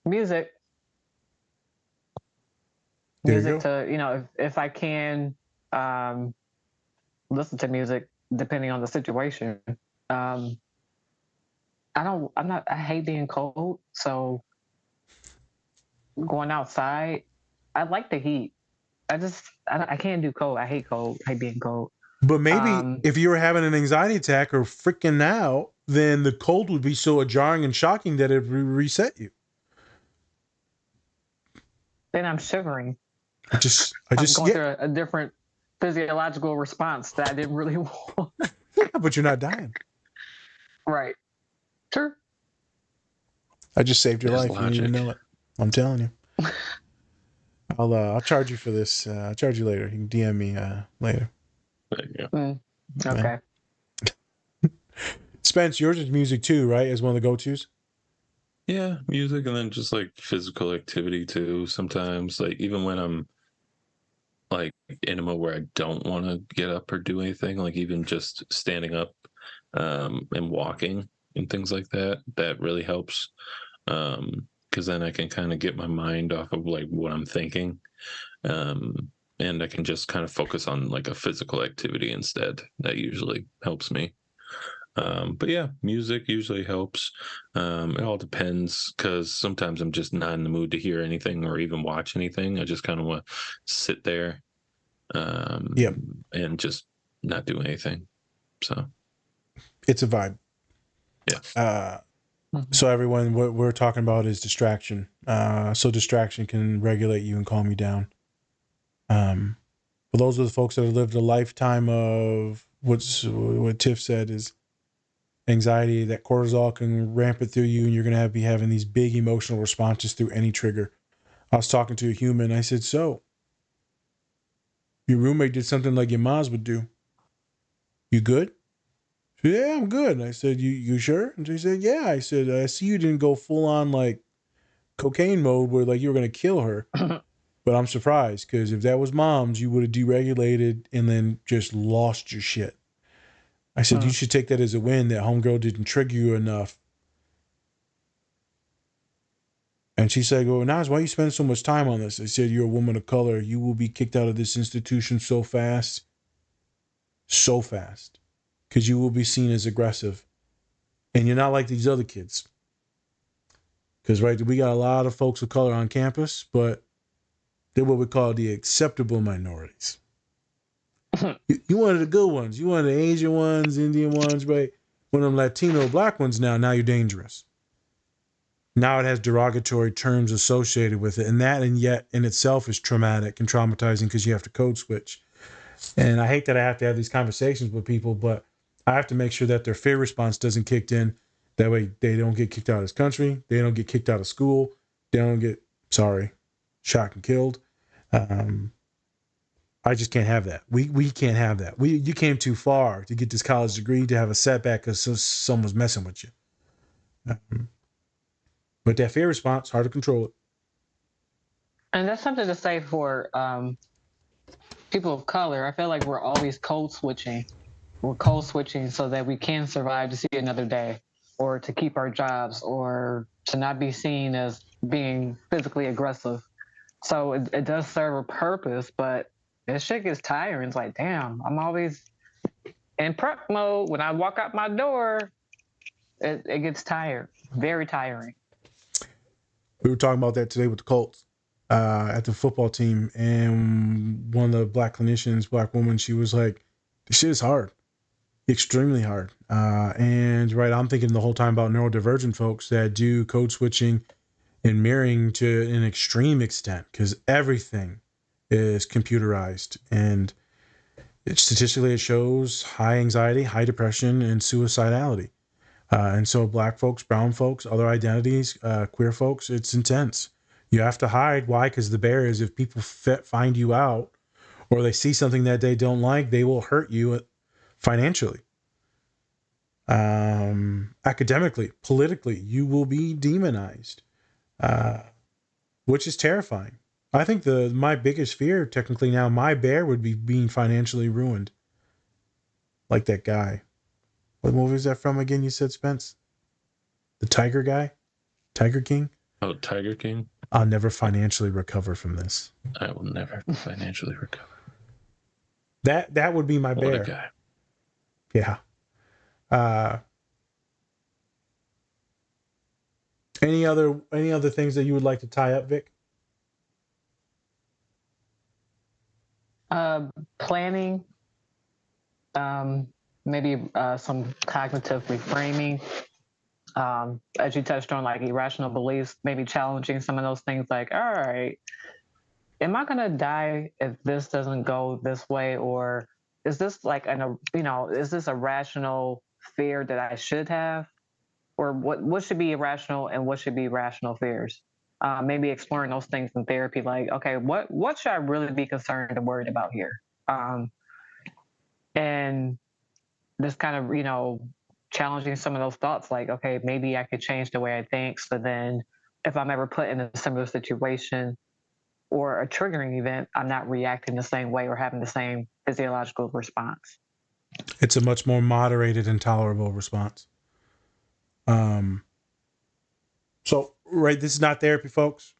Music. Music to, if I can listen to music depending on the situation. I hate being cold, so going outside, I like the heat. I can't do cold. I hate cold. I hate being cold. But maybe if you were having an anxiety attack or freaking out, then the cold would be so jarring and shocking that it would reset you. Then I'm shivering. I just I'm going through a different physiological response that I didn't really want. But you're not dying. Right. True. I just saved your life. You didn't even know it. I'm telling you. I'll charge you for this. I'll charge you later. You can DM me later. Okay. Spence, yours is music too, right? As one of the go-tos? Yeah, music, and then just like physical activity too. Sometimes, like even when I'm like in a mode where I don't want to get up or do anything, like even just standing up and walking and things like that, that really helps. Because then I can kind of get my mind off of like what I'm thinking. And I can just kind of focus on like a physical activity instead. That usually helps me. But yeah, music usually helps. It all depends, because sometimes I'm just not in the mood to hear anything or even watch anything. I just kind of want to sit there and just not do anything. So it's a vibe. Yeah. So everyone, what we're talking about is distraction. So distraction can regulate you and calm you down. For those of the folks that have lived a lifetime of what Tiff said is anxiety, that cortisol can ramp it through you, and you're going to be having these big emotional responses through any trigger. I was talking to a human. I said, so your roommate did something like your mom's would do. You good? She said, yeah, I'm good. And I said, you sure? And she said, yeah. I said, I see you didn't go full on like cocaine mode where like you were going to kill her. But I'm surprised, because if that was mom's, you would have deregulated and then just lost your shit. I said, you should take that as a win that homegirl didn't trigger you enough. And she said, well, Nas, why you spend so much time on this? I said, you're a woman of color. You will be kicked out of this institution so fast. So fast. Because you will be seen as aggressive. And you're not like these other kids. Because, right, we got a lot of folks of color on campus, but they're what we call the acceptable minorities. You wanted the good ones. You wanted the Asian ones, Indian ones, right? One of them Latino black ones now you're dangerous. Now it has derogatory terms associated with it. And that and yet in itself is traumatic and traumatizing, because you have to code switch. And I hate that I have to have these conversations with people, but I have to make sure that their fear response doesn't kick in. That way they don't get kicked out of this country. They don't get kicked out of school. They don't get, shot and killed. I just can't have that. We can't have that. You came too far to get this college degree to have a setback because someone's messing with you. But that fear response, hard to control it. And that's something to say for people of color. I feel like we're always code switching. We're code switching so that we can survive to see another day. or to keep our jobs or to not be seen as being physically aggressive. So it does serve a purpose, but this shit gets tiring. It's like, damn, I'm always in prep mode. When I walk out my door, it gets tired, very tiring. We were talking about that today with the Colts at the football team, and one of the black clinicians, black woman, she was like, "This shit is hard, extremely hard." And right, I'm thinking the whole time about neurodivergent folks that do code switching and mirroring to an extreme extent because everything is computerized, and statistically it shows high anxiety, high depression, and suicidality. And so black folks, brown folks, other identities, queer folks, it's intense. You have to hide. Why? Because the bear is if people find you out or they see something that they don't like, they will hurt you financially, academically, politically. You will be demonized, which is terrifying. I think my biggest fear, technically now, my bear would be being financially ruined. Like that guy. What movie is that from again, you said, Spence? The Tiger guy? Tiger King? Oh, Tiger King? I'll never financially recover from this. I will never financially recover. That would be my bear. What a guy. Yeah. Any other things that you would like to tie up, Vic? Planning, maybe some cognitive reframing. As you touched on, like irrational beliefs, maybe challenging some of those things like, all right, am I going to die if this doesn't go this way? Or is this like, is this a rational fear that I should have? Or what should be irrational and what should be rational fears? Maybe exploring those things in therapy, like, okay, what should I really be concerned and worried about here? And this kind of, challenging some of those thoughts, like, okay, maybe I could change the way I think. So then if I'm ever put in a similar situation or a triggering event, I'm not reacting the same way or having the same physiological response. It's a much more moderated and tolerable response. So, right, this is not therapy, folks.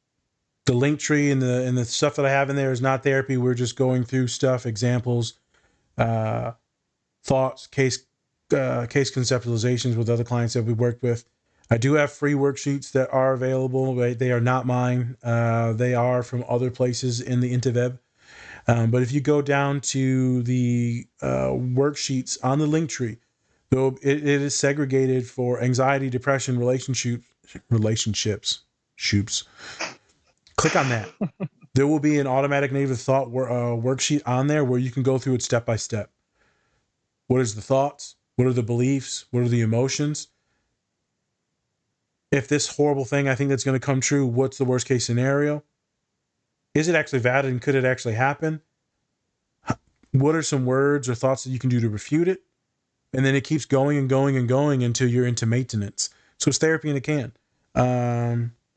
The link tree and the stuff that I have in there is not therapy. We're just going through stuff, examples, thoughts, case conceptualizations with other clients that we worked with. I do have free worksheets that are available. Right? They are not mine. They are from other places in the interweb. But if you go down to the worksheets on the link tree, though it is segregated for anxiety, depression, relationships. Click on that. There will be an automatic native thought worksheet on there where you can go through it step by step. What is the thoughts? What are the beliefs? What are the emotions? If this horrible thing I think that's going to come true, what's the worst case scenario? Is it actually valid and could it actually happen? What are some words or thoughts that you can do to refute it? And then it keeps going and going and going until you're into maintenance. So it's therapy in a can.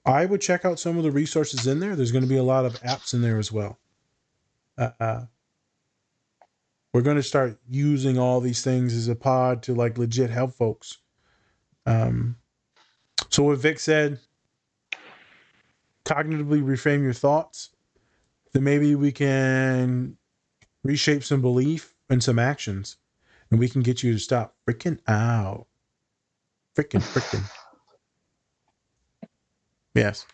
I would check out some of the resources in there. There's going to be a lot of apps in there as well. We're going to start using all these things as a pod to like legit help folks. So what Vic said, cognitively reframe your thoughts, then maybe we can reshape some belief and some actions, and we can get you to stop freaking out. Freaking. Yes.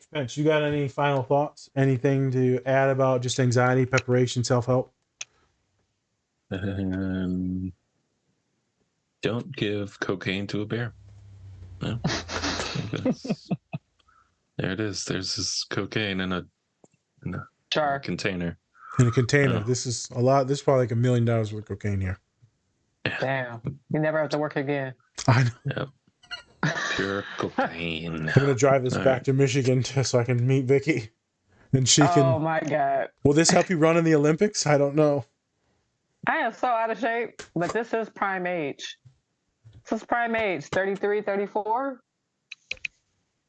Spence, you got any final thoughts? Anything to add about just anxiety, preparation, self-help? Don't give cocaine to a bear. No. There it is. There's this cocaine in a Jar. container. In a container. This is a lot. This is probably like $1 million worth of cocaine here. Damn. You never have to work again. I know. Yep. Pure cocaine. I'm gonna drive this back to Michigan so I can meet Vicky, and she can. Oh my God! Will this help you run in the Olympics? I don't know. I am so out of shape, but this is prime age. This is prime age, 33, 34.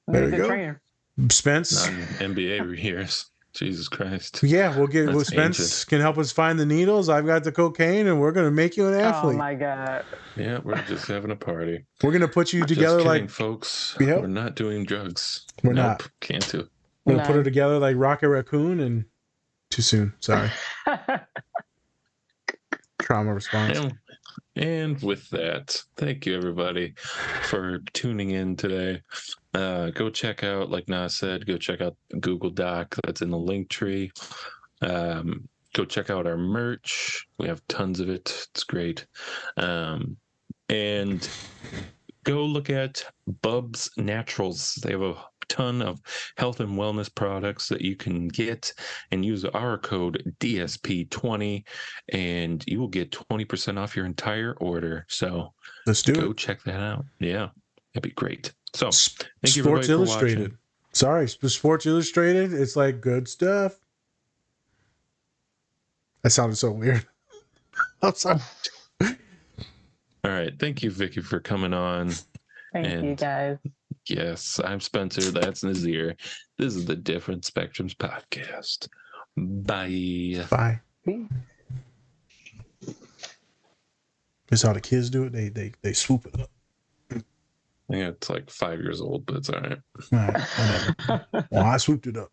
There you go. Trainer. Spence. Not in NBA years. Jesus Christ. Yeah, we'll get. That's Well, Spence ancient. can help us find the needles. I've got the cocaine, and we're gonna make you an Oh athlete. my God. Yeah, we're just having a party. We're gonna put you Just together kidding, like folks. Yep. We're not doing drugs. We're nope, not. Can't do. We're gonna put her No. together like Rocket Raccoon, and too soon. Sorry, trauma response. And with that, thank you everybody for tuning in today. Go check out, like Nas said, go check out Google Doc that's in the link tree. Go check out our merch. We have tons of it. It's great. And go look at Bub's Naturals. They have a ton of health and wellness products that you can get, and use our code DSP20 and you will get 20% off your entire order. So Let's do go it. check that out. Yeah, that'd be great. So thank you Sports everybody for Illustrated. watching. Sorry, Sports Illustrated. It's like good stuff. That sounded so weird. I'm sorry. All right, thank you Vicky for coming on. Thank you And- guys. Yes, I'm Spencer. That's Nazir. This is the Different Spectrums podcast. Bye. Bye. That's how the kids do it. They swoop it up. Yeah, it's like 5 years old, but it's all right. All right, whatever. Well, I swooped it up.